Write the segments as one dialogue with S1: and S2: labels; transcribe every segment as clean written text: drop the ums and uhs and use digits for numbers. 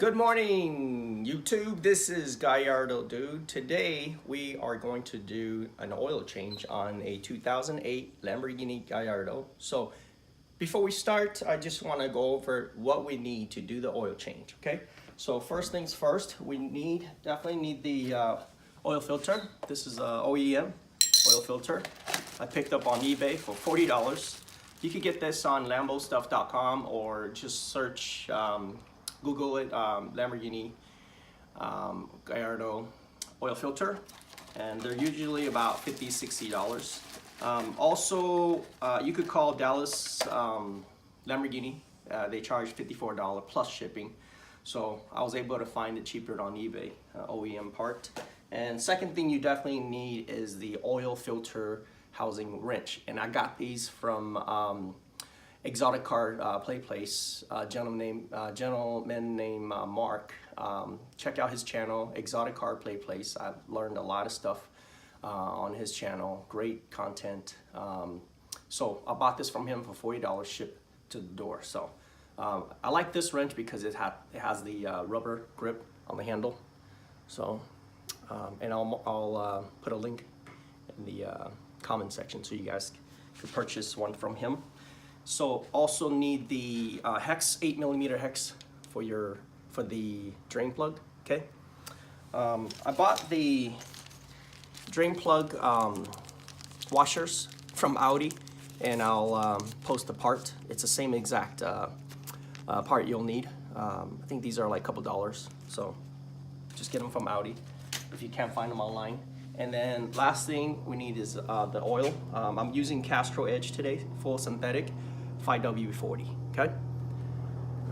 S1: Good morning, YouTube. This is Gallardo, dude. Today we are going to do an oil change on a 2008 Lamborghini Gallardo. So before we start, I just want to go over what we need to do the oil change, okay? So first things first, we definitely need the oil filter. This is a OEM oil filter. I picked up on eBay for $40. You could get this on lambostuff.com or just search Google it, Lamborghini Gallardo oil filter, and they're usually about $50, $60. Also, you could call Dallas Lamborghini. They charge $54 plus shipping. So I was able to find it cheaper on eBay, OEM part. And second thing you definitely need is the oil filter housing wrench. And I got these from exotic car play place, gentleman named Mark. Check out his channel, Exotic Car Play Place. I've learned a lot of stuff on his channel. Great content. So I bought this from him for $40 shipped to the door. So I like this wrench because it has the rubber grip on the handle. So and I'll put a link in the comment section so you guys can purchase one from him. So also need the hex, 8mm hex for the drain plug. Okay, I bought the drain plug washers from Audi, and I'll post the part. It's the same exact part you'll need. I think these are like a couple dollars, so just get them from Audi if you can't find them online. And then last thing we need is the oil. I'm using Castro Edge today, full synthetic. 5W40, okay?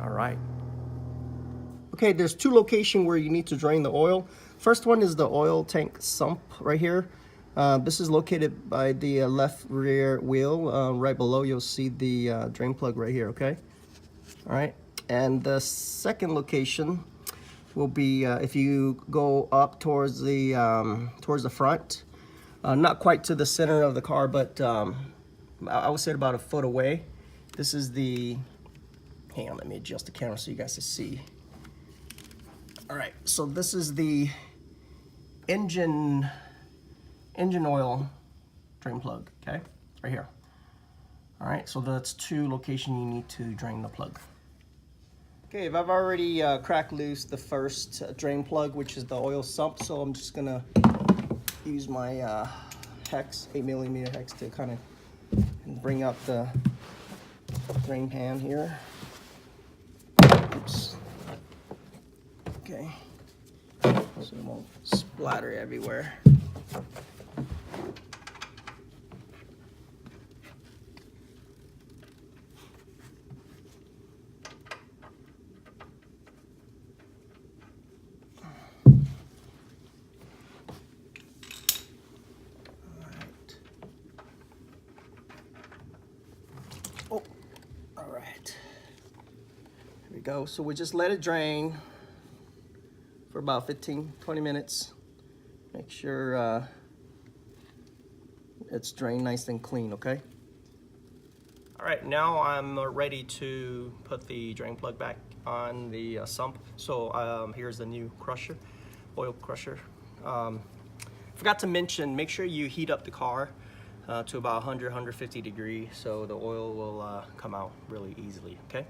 S1: All right. Okay, there's two locations where you need to drain the oil. First one is the oil tank sump right here. This is located by the left rear wheel. Right below you'll see the drain plug right here, okay? All right, and the second location will be if you go up towards the front, not quite to the center of the car, but I would say about a foot away. This is the, hang on, let me adjust the camera so you guys can see. All right, so this is the engine oil drain plug, okay? Right here. All right, so that's two locations you need to drain the plug. Okay, I've already cracked loose the first drain plug, which is the oil sump, so I'm just gonna use my hex, 8mm hex, to kind of bring up the drain pan here. Oops. Okay, so it won't splatter everywhere. Oh, all right. Here we go. So we just let it drain for about 15-20 minutes. Make sure it's drained nice and clean, okay? All right, now I'm ready to put the drain plug back on the sump. So here's the new crusher, oil crusher. Forgot to mention, make sure you heat up the car to about 100-150 degrees so the oil will come out really easily, okay?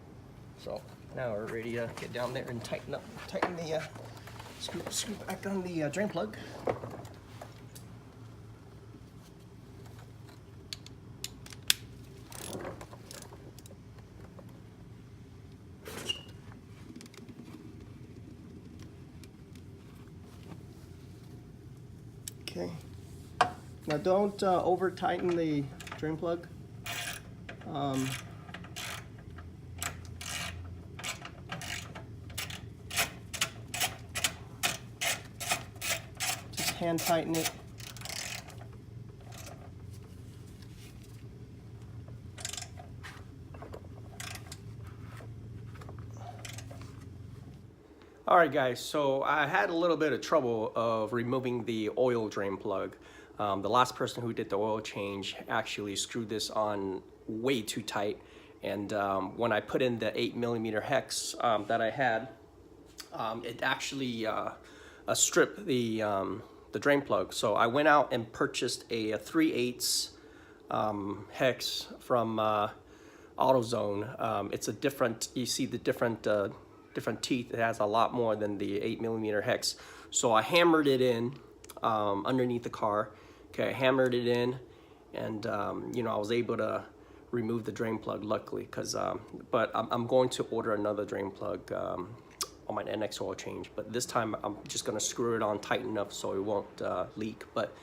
S1: So now we're ready to get down there and tighten the screw back on the drain plug. Okay. Now don't over tighten the drain plug. Just hand tighten it. All right, guys, so I had a little bit of trouble of removing the oil drain plug. The last person who did the oil change actually screwed this on way too tight, and when I put in the 8mm hex that I had, it actually stripped the drain plug. So I went out and purchased a 3/8 hex from AutoZone. It's a different, you see the different teeth. It has a lot more than the 8mm hex. So I hammered it in underneath the car. Okay, I hammered it in, and you know, I was able to remove the drain plug, luckily, because but I'm going to order another drain plug on my NX oil change, but this time I'm just gonna screw it on tight enough so it won't leak. But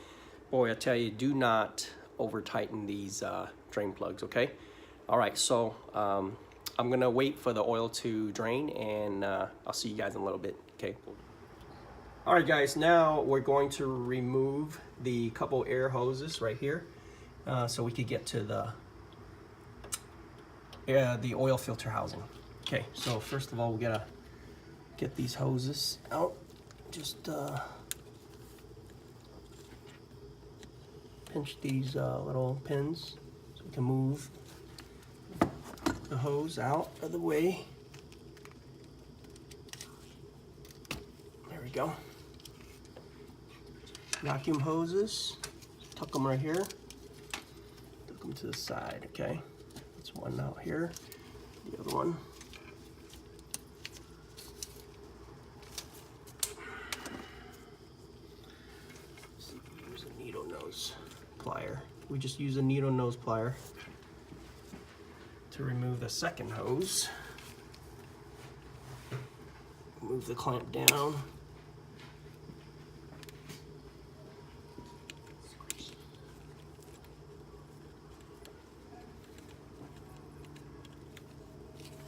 S1: boy, I tell you, do not over tighten these drain plugs, okay? All right, so I'm gonna wait for the oil to drain, and I'll see you guys in a little bit, okay? All right, guys, now we're going to remove the couple air hoses right here, so we could get to the oil filter housing. Okay, so first of all, we gotta get these hoses out. Just pinch these little pins so we can move the hose out of the way. There we go. Vacuum hoses, tuck them right here. Tuck them to the side, okay? That's one out here, the other one. Let's see if we use a needle nose plier. We just use a needle nose plier to remove the second hose. Move the clamp down.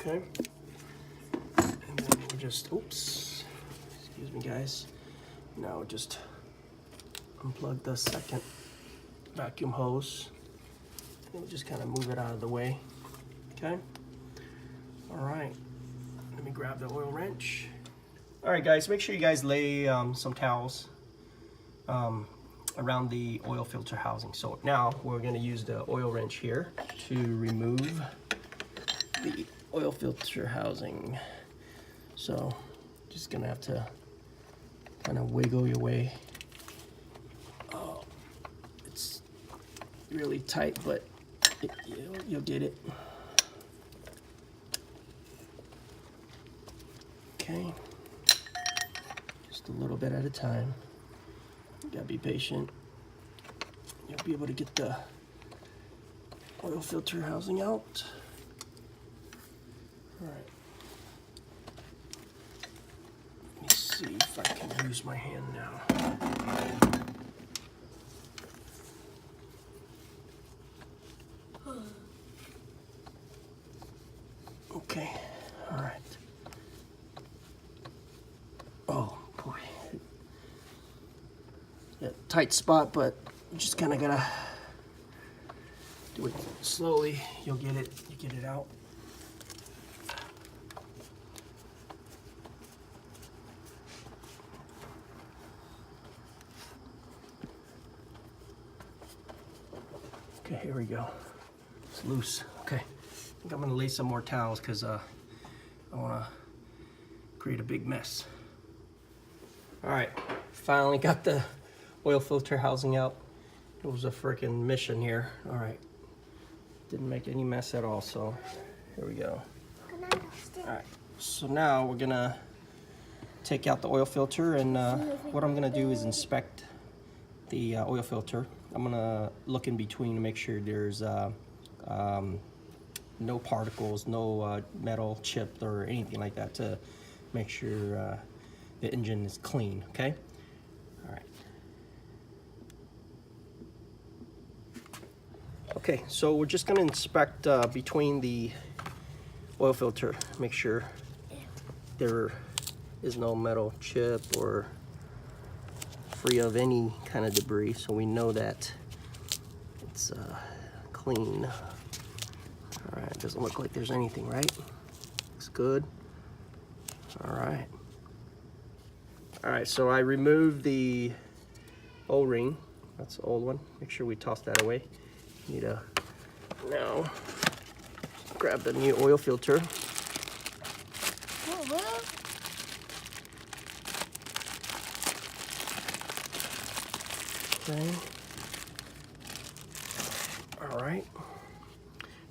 S1: Okay. And then we'll just, oops, excuse me guys. Now just unplug the second vacuum hose. And we'll just kind of move it out of the way. Okay. All right. Let me grab the oil wrench. All right, guys. Make sure you guys lay some towels around the oil filter housing. So now we're going to use the oil wrench here to remove the oil filter housing. So just gonna have to kind of wiggle your way. Oh, it's really tight, but you'll get it. Okay, just a little bit at a time. You gotta be patient. You'll be able to get the oil filter housing out. All right. Let me see if I can use my hand now. Okay. All right. Oh boy. Yeah, tight spot, but you just kind of gotta do it slowly. You'll get it. You get it out. Okay, here we go. It's loose. Okay, I think I'm gonna lay some more towels because I wanna create a big mess. All right, finally got the oil filter housing out. It was a freaking mission here. All right, didn't make any mess at all, so here we go. All right, so now we're gonna take out the oil filter, and what I'm gonna do is inspect the oil filter. I'm gonna look in between to make sure there's no particles, no metal chip or anything like that, to make sure the engine is clean, okay? All right. Okay, so we're just gonna inspect between the oil filter, make sure there is no metal chip or free of any kind of debris, so we know that it's clean. All right, doesn't look like there's anything, right? Looks good. All right. All right, so I removed the O-ring. That's the old one. Make sure we toss that away. Need to now grab the new oil filter. Okay. All right.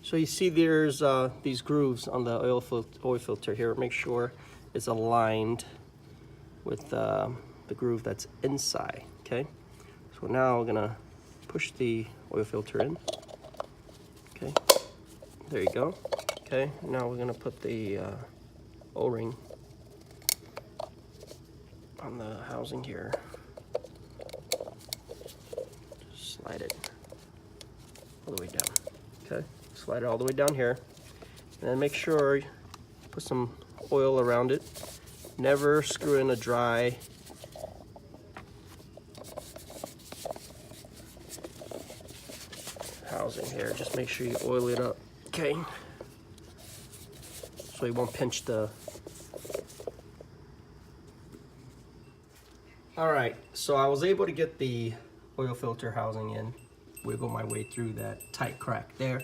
S1: So you see there's these grooves on the oil filter here. Make sure it's aligned with the groove that's inside, okay? So now we're gonna push the oil filter in. Okay, there you go. Okay, now we're gonna put the O-ring on the housing here. Just slide it all the way down. Okay, slide it all the way down here. And then make sure you put some oil around it. Never screw in a dry housing here. Just make sure you oil it up, okay? So you won't pinch the... All right, so I was able to get the oil filter housing in, wiggle my way through that tight crack there.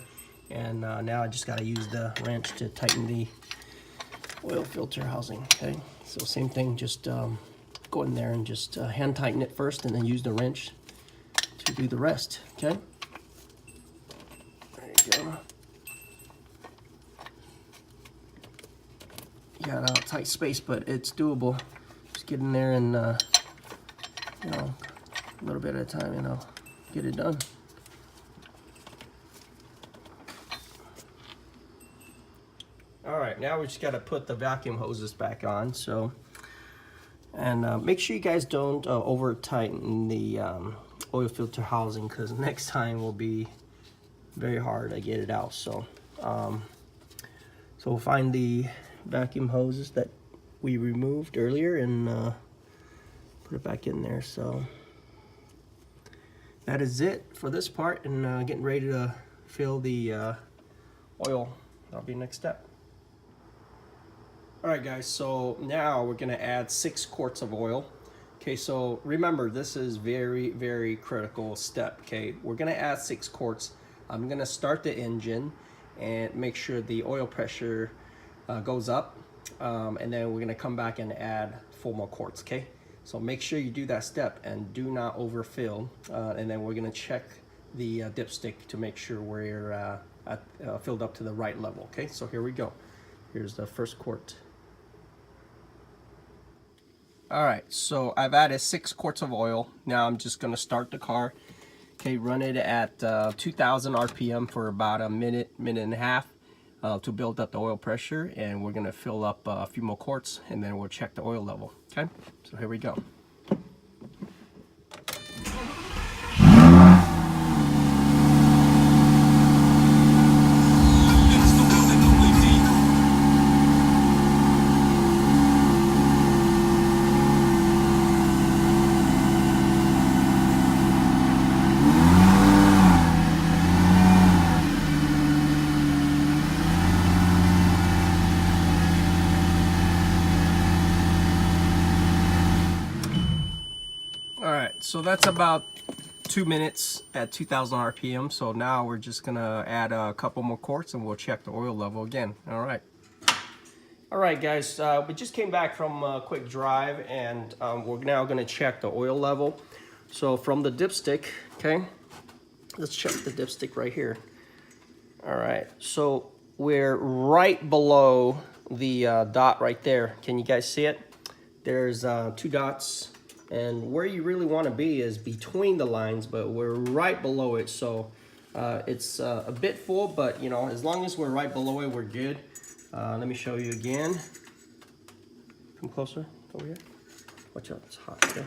S1: And now I just gotta use the wrench to tighten the oil filter housing, okay? So same thing, just go in there and just hand tighten it first and then use the wrench to do the rest, okay? There you go. You got a tight space, but it's doable. Just get in there and, you know, a little bit at a time, you know, get it done. All right, now we just got to put the vacuum hoses back on. So, and make sure you guys don't over tighten the oil filter housing, because next time will be very hard to get it out. So, so we'll find the vacuum hoses that we removed earlier and put it back in there. So that is it for this part, and getting ready to fill the oil. That'll be the next step. All right, guys, so now we're gonna add 6 quarts of oil. Okay, so remember, this is very, very critical step, okay? We're gonna add 6 quarts. I'm gonna start the engine and make sure the oil pressure goes up, and then we're gonna come back and add 4 more quarts, okay? So make sure you do that step and do not overfill, and then we're gonna check the dipstick to make sure we're filled up to the right level, okay? So here we go. Here's the first quart. All right, so I've added 6 quarts of oil. Now I'm just gonna start the car. Okay, run it at 2,000 RPM for about a minute, minute and a half to build up the oil pressure, and we're gonna fill up a few more quarts, and then we'll check the oil level, okay? So here we go. Alright, so that's about 2 minutes at 2,000 RPM. So now we're just gonna add a couple more quarts and we'll check the oil level again. Alright guys, we just came back from a quick drive, and we're now gonna check the oil level. So from the dipstick, okay, let's check the dipstick right here. Alright, so we're right below the dot right there. Can you guys see it? There's 2 dots. And where you really want to be is between the lines, but we're right below it. So it's a bit full, but you know, as long as we're right below it, we're good. Let me show you again. Come closer, over here. Watch out, it's hot, okay?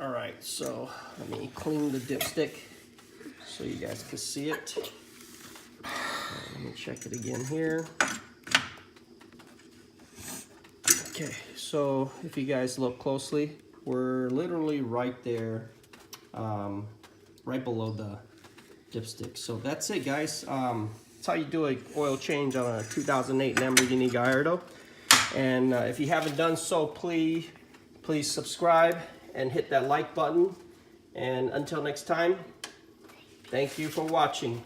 S1: All right, so let me clean the dipstick so you guys can see it. Let me check it again here. Okay, so if you guys look closely, we're literally right there, right below the dipstick. So that's it, guys. That's how you do an oil change on a 2008 Lamborghini Gallardo. And if you haven't done so, please subscribe and hit that like button. And until next time, thank you for watching.